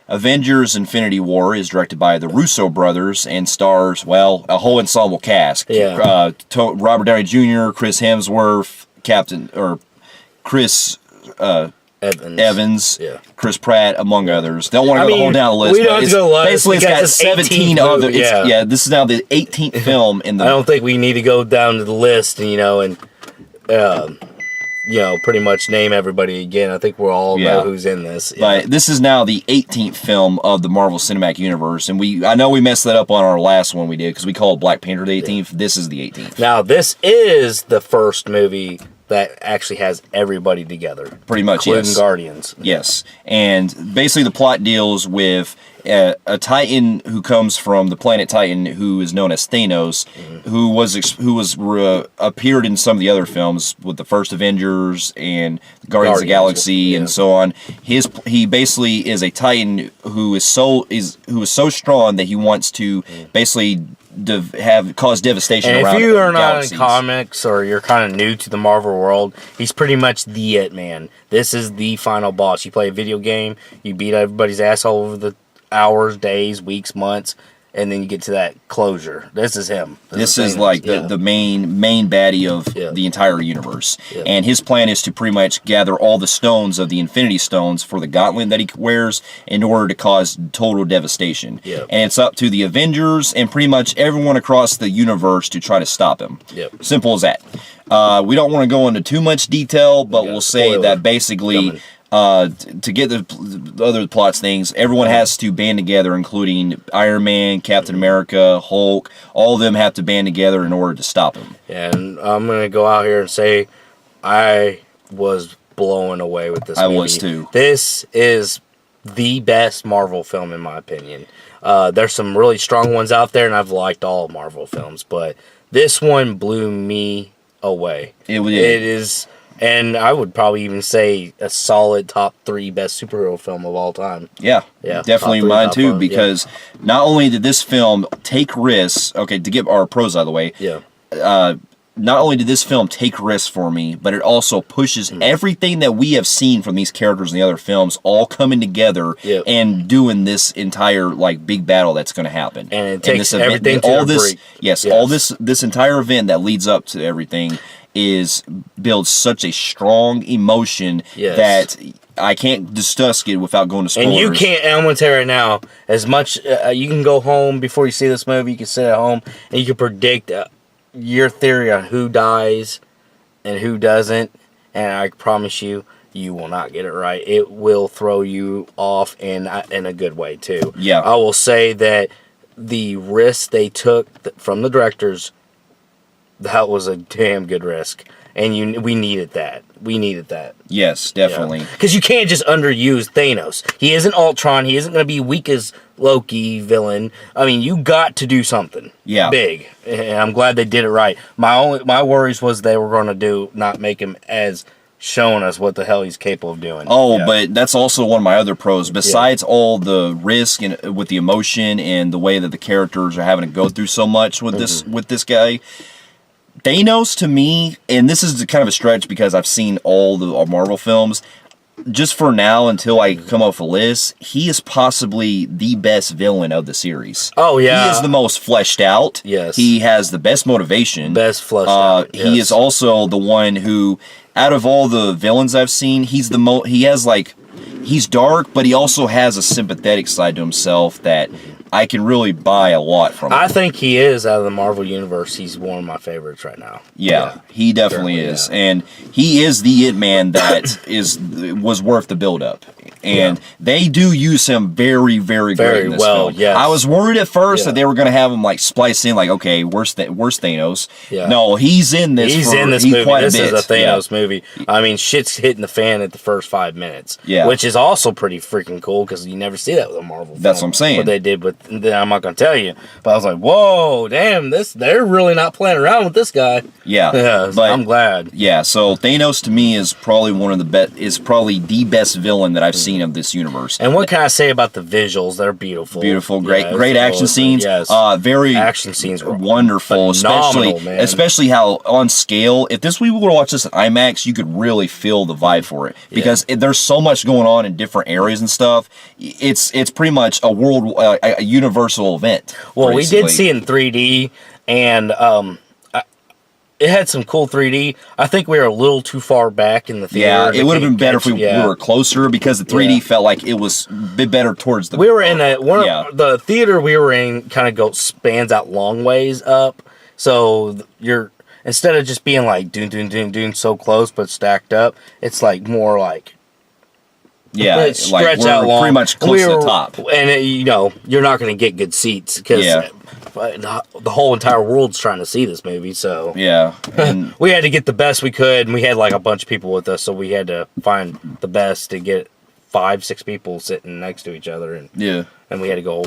Avengers Infinity War is directed by the Russo brothers and stars, well, a whole ensemble cast. Yeah. Robert Downey Jr., Chris Hemsworth, Chris Evans, Yeah. Chris Pratt, among others. Don't want to go hold down the list. We don't have to go list. Basically, it's got 17 other. Yeah, this is now the 18th film in the. I don't think we need to go down to the list, and pretty much name everybody again. I think we'll all know who's in this. Yeah. But this is now the 18th film of the Marvel Cinematic Universe, and I know we messed that up on our last one we did because we called Black Panther the 18th. Yeah. This is the 18th. Now, this is the first movie that actually has everybody together. Pretty much, including Guardians. Yes. And basically the plot deals with a Titan who comes from the planet Titan who is known as Thanos, who appeared in some of the other films with the first Avengers and Guardians of the Galaxy and so on. He basically is a Titan who is so strong that he wants to basically cause devastation around. And if you are not in comics or you're kind of new to the Marvel world, he's pretty much the It Man. This is the final boss. You play a video game, you beat everybody's asshole over the hours, days, weeks, months, and then you get to that closure. This is him. This is like the main baddie of the entire universe. Yeah. And his plan is to pretty much gather all the stones of the Infinity Stones for the gauntlet that he wears in order to cause total devastation. Yeah. And it's up to the Avengers and pretty much everyone across the universe to try to stop him. Yep. Simple as that. We don't want to go into too much detail, but we'll say that basically to get the other plots things, everyone has to band together, including Iron Man, Captain America, Hulk. All of them have to band together in order to stop him. And I'm going to go out here and say I was blown away with this movie. I was too. This is the best Marvel film in my opinion. There's some really strong ones out there, and I've liked all Marvel films, but this one blew me away. It is... And I would probably even say a solid top 3 best superhero film of all time. Yeah, definitely mine too, because not only did this film take risks, to get our pros out of the way, not only did this film take risks for me, but it also pushes everything that we have seen from these characters in the other films all coming together and doing this entire big battle that's going to happen. And it takes everything to break. Yes, all this entire event that leads up to everything builds such a strong emotion that I can't discuss it without going to spoilers. And you can't, and I'm going to tell you right now, as much, you can go home before you see this movie, you can sit at home, and you can predict your theory on who dies and who doesn't, and I promise you, you will not get it right. It will throw you off in a good way, too. Yeah. I will say that the risk they took from the directors, that was a damn good risk, and we needed that. Yes, definitely. Because you can't just underuse Thanos. He isn't Ultron. He isn't going to be weak as Loki villain. I mean, you got to do something big, and I'm glad they did it right. My worries was they were going to not make him as showing us what the hell he's capable of doing. But that's also one of my other pros. Besides all the risk and with the emotion and the way that the characters are having to go through so much with this guy. Thanos, to me, and this is kind of a stretch because I've seen all the Marvel films, just for now, until I come up with a list, he is possibly the best villain of the series. Oh, yeah. He is the most fleshed out. Yes. He has the best motivation. Best fleshed out. Yes. He is also the one who, out of all the villains I've seen, he's he's dark, but he also has a sympathetic side to himself that I can really buy a lot from him. I think he is, out of the Marvel Universe, he's one of my favorites right now. Yeah, he definitely is. Yeah. And he is the It Man that was worth the build-up. And they do use him very, very great in this film. Yes. I was worried at first that they were going to have him spliced in, okay, where's Thanos? Yeah. No, he's in this He's in this movie. This is a Thanos movie. I mean, shit's hitting the fan at the first 5 minutes. Yeah. Which is also pretty freaking cool, because you never see that with a Marvel film. That's what I'm saying. What they did with, I'm not going to tell you, but I was like, whoa, damn, they're really not playing around with this guy. Yeah. But, I'm glad. Yeah, so Thanos to me is probably the best villain that I've seen seen of this universe. And what can I say about the visuals? They're beautiful. Beautiful, great action scenes. Yes. Very action scenes were wonderful, phenomenal, especially how on scale. If we were to watch this in IMAX, you could really feel the vibe for it because there's so much going on in different areas and stuff. It's pretty much a universal event. Well, we did see it in 3D, and it had some cool 3D. I think we were a little too far back in the theater. Yeah, it would have been better if we were closer because the 3D felt like it was a bit better towards the... We were in the theater we were in kind of spans out long ways up. So you're, instead of just being like doon so close but stacked up, it's like more like... Yeah, stretch we're out long. Pretty much close to the top. And you're not going to get good seats because the whole entire world's trying to see this movie. So yeah, and we had to get the best we could, and we had like a bunch of people with us, so we had to find the best to get 5-6 people sitting next to each other, and we had to go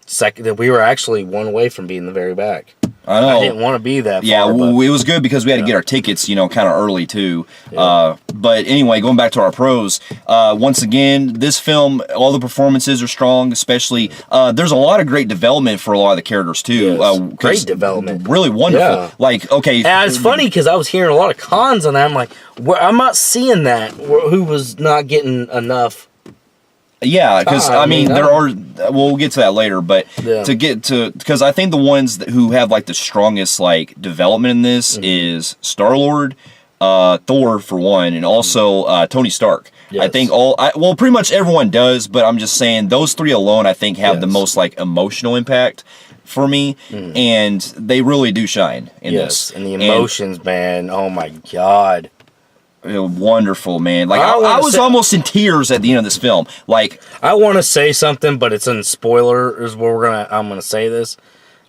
second. We were actually one away from being the very back. I know. I didn't want to be that far. Yeah, it was good because we had to get our tickets, kind of early too. Yeah. But anyway, going back to our pros, once again, this film, all the performances are strong, especially, there's a lot of great development for a lot of the characters too. Yes. Great development. Really wonderful. Yeah. Like, okay. And it's funny because I was hearing a lot of cons on that. I'm like, I'm not seeing that. Who was not getting enough. Yeah, because there are. We'll get to that later, but because I think the ones who have like the strongest like development in this is Star-Lord, Thor for one, and also Tony Stark. Yes. I think pretty much everyone does, but I'm just saying those three alone I think have the most like emotional impact for me, and they really do shine in this. And the emotions, man. Oh my God. Wonderful, man. Like I was almost in tears at the end of this film. Like I want to say something, but it's in spoiler is where I'm gonna say this.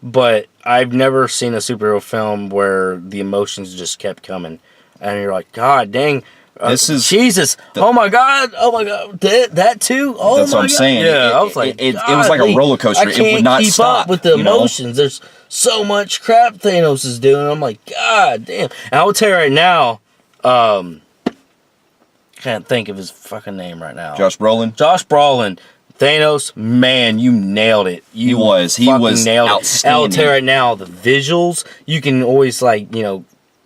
But I've never seen a superhero film where the emotions just kept coming, and you're like, God dang, this is Jesus. Oh my God, that too. Oh, that's what I'm saying. Yeah, I was like, it was like a roller coaster. It would not stop up with the emotions. There's so much crap Thanos is doing. I'm like, God damn. And I will tell you right now. Can't think of his fucking name right now. Josh Brolin. Thanos, man, you nailed it. He was outstanding. I'll tell you right now, the visuals, you can always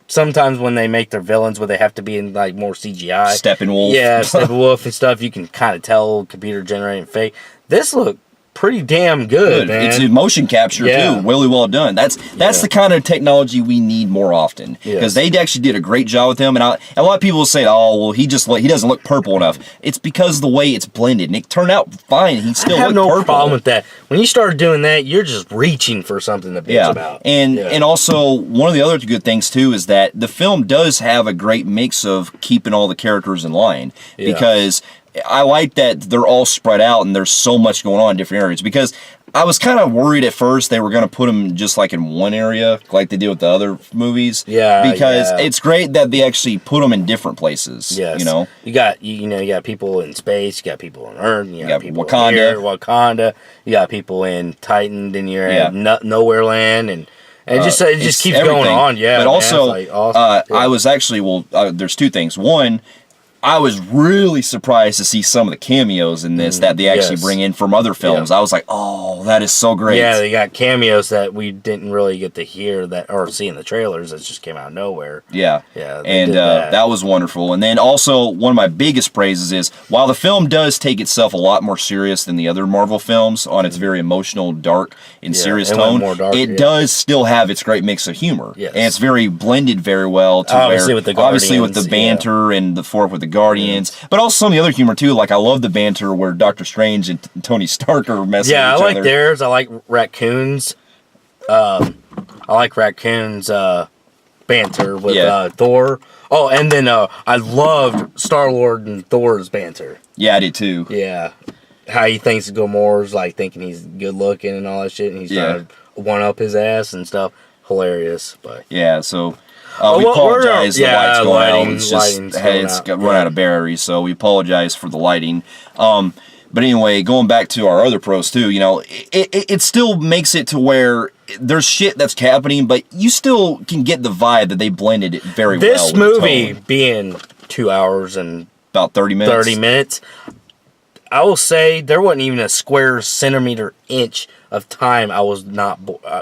sometimes when they make their villains where they have to be in like more CGI. Steppenwolf. Yeah, Steppenwolf and stuff, you can kind of tell computer generated fake. This looked pretty damn good, man. It's motion capture too, really well done. That's the kind of technology we need more often because they actually did a great job with him. And a lot of people will say, "Oh, well, he doesn't look purple enough." It's because the way it's blended, and it turned out fine. He still looked purple. I have no problem with that. When you start doing that, you're just reaching for something to bitch about. And also one of the other good things too is that the film does have a great mix of keeping all the characters in line because. I like that they're all spread out and there's so much going on in different areas because I was kind of worried at first they were going to put them just like in one area like they did with the other movies. Yeah. Because it's great that they actually put them in different places. Yes. You got people in space, you got people on Earth, you got people Wakanda. Here, Wakanda, you got people in Titan, then you're at Nowhere Land and it just keeps everything. Going on. Yeah. But also awesome. I was actually there's two things. One, I was really surprised to see some of the cameos in this that they actually bring in from other films. Yeah. I was like, oh, that is so great. Yeah, they got cameos that we didn't really get to hear or see in the trailers. That just came out of nowhere. Yeah. Yeah. And that was wonderful. And then also, one of my biggest praises is, while the film does take itself a lot more serious than the other Marvel films on its very emotional, dark, and serious tone, it does still have its great mix of humor. Yes. And it's very blended very well. Obviously with the banter and the fork with the Guardians, but also some of the other humor too. Like I love the banter where Doctor Strange and Tony Stark are messing with each other. Yeah, I like theirs. I like Raccoon's. Banter with Thor. Oh, and then I loved Star-Lord and Thor's banter. Yeah, I did too. Yeah, how he thinks Gamora's like thinking he's good looking and all that shit, and he's trying to one up his ass and stuff. Hilarious, but so. We apologize. The light's going out. It's just run out of batteries, so we apologize for the lighting. But anyway, going back to our other pros too, it still makes it to where there's shit that's happening, but you still can get the vibe that they blended it very well. This movie being 2 hours and about 30 minutes. I will say there wasn't even a square centimeter inch of time I was not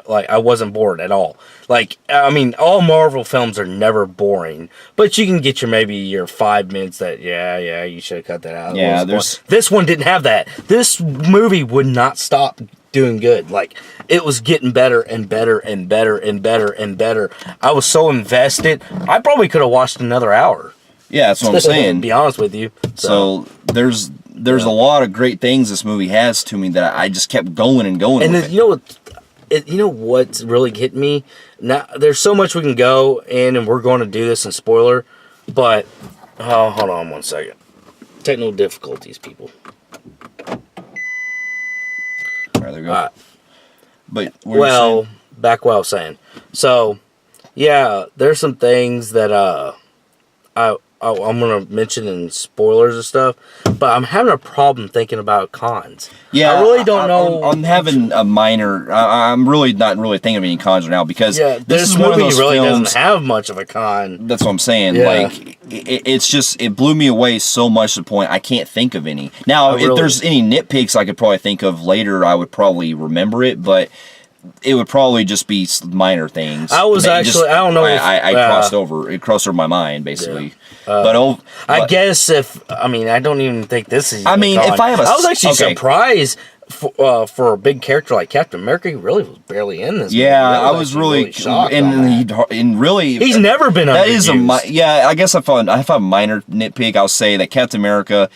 I wasn't bored at all. Like, I mean, all Marvel films are never boring, but you can get maybe your 5 minutes that you should have cut that out. Yeah, this one didn't have that. This movie would not stop doing good. Like, it was getting better and better and better and better and better. I was so invested. I probably could have watched another hour. Yeah, that's what I'm saying. To be honest with you. So there's a lot of great things this movie has to me that I just kept going and going. And with then, you know what? You know what's really hit me? Now, there's so much we can go in, and we're going to do this in spoiler. But hold on 1 second. Technical difficulties, people. All right, there you go. But back what I was saying. So, yeah, there's some things that I'm going to mention in spoilers and stuff, but I'm having a problem thinking about cons. Yeah, I really don't know. I'm having a minor. I'm really not thinking of any cons right now because this is one of those really films, doesn't have much of a con. That's what I'm saying. Yeah. Like it blew me away so much to the point I can't think of any. Now, if there's any nitpicks I could probably think of later, I would probably remember it, but it would probably just be minor things. I was actually, I don't know. I crossed over. It crossed over my mind basically. Yeah. I guess I don't even think this is. I mean, if I have I was actually surprised for a big character like Captain America. He really was barely in this. Yeah, I was really shocked. And really, he's never been. That is I guess if a minor nitpick, I'll say that Captain America.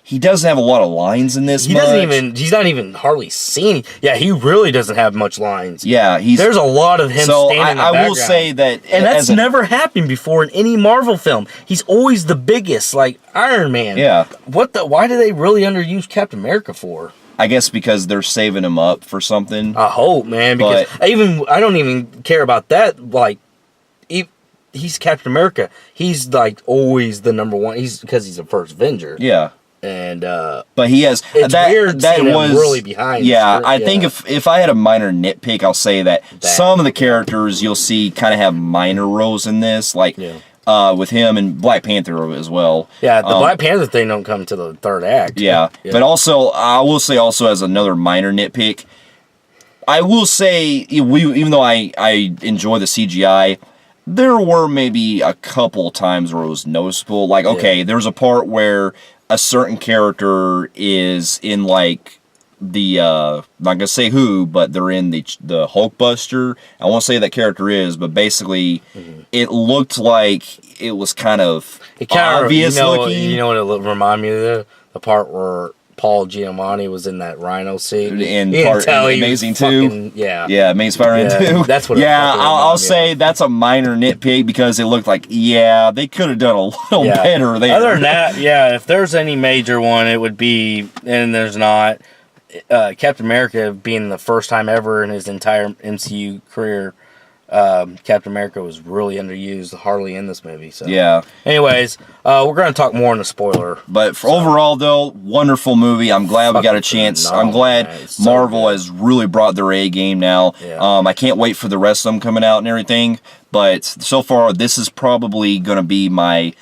He doesn't have a lot of lines in this. He's not even hardly seen. Yeah, he really doesn't have much lines. Yeah, there's a lot of him standing in the background. I will say that, and that's never happened before in any Marvel film. He's always the biggest, like Iron Man. Yeah. Why do they really underuse Captain America for? I guess because they're saving him up for something. I hope, man. Because I don't even care about that. Like, he's Captain America. He's like always the number one. Because he's the first Avenger. Yeah. And but he has weird that was really behind. Yeah, I think if I had a minor nitpick, I'll say that some of the characters you'll see kind of have minor roles in this, like with him and Black Panther as well. Yeah, the Black Panther thing don't come to the third act. Yeah, but also I will say as another minor nitpick, I will say even though I enjoy the CGI. There were maybe a couple times where it was noticeable. Like, there's a part where a certain character is in like the not gonna say who, but they're in the Hulkbuster. I won't say that character is, but basically it looked like it was kind of obvious looking. You know what it reminded me of? The part where Paul Giamatti was in that Rhino scene. Amazing 2. Yeah, Amazing Spider-Man 2. That's what. Yeah, I'll say that's a minor nitpick because it looked like they could have done a little better there. Other than that, if there's any major one, it would be, and there's not. Captain America being the first time ever in his entire MCU career. Captain America was really underused, hardly in this movie. So anyways, we're going to talk more in the spoiler. But overall, though, wonderful movie. I'm glad we got a chance. I'm glad Marvel has really brought their A game now. I can't wait for the rest of them coming out and everything. But so far, this is probably going to be my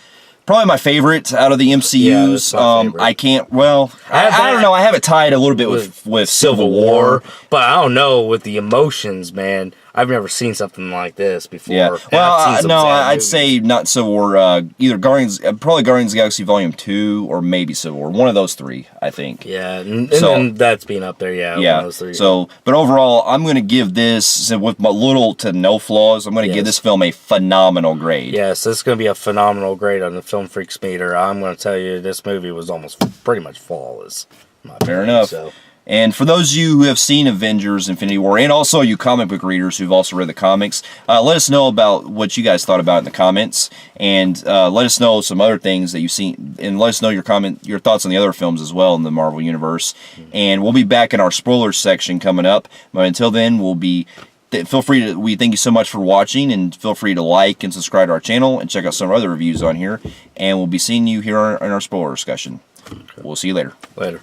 favorite out of the MCUs. I can't. Well, I don't know. I have it tied a little bit with Civil War, but I don't know with the emotions, man. I've never seen something like this before. Yeah. Well, I'd say not Civil War. Either Guardians of the Galaxy Volume 2 or maybe Civil War. One of those three, I think. Yeah, and then that's being up there. Yeah. One of those three. So, but overall, I'm going to give this with little to no flaws. I'm going to give this film a phenomenal grade. Yes, this is going to be a phenomenal grade on the Film Phreeks meter. I'm going to tell you, this movie was almost pretty much flawless. Fair enough. So. And for those of you who have seen Avengers Infinity War, and also you comic book readers who've also read the comics, let us know about what you guys thought about in the comments, and let us know some other things that you've seen, and let us know your thoughts on the other films as well in the Marvel Universe. And we'll be back in our spoilers section coming up, but until then, we thank you so much for watching, and feel free to like and subscribe to our channel, and check out some other reviews on here, and we'll be seeing you here in our spoiler discussion. We'll see you later. Later.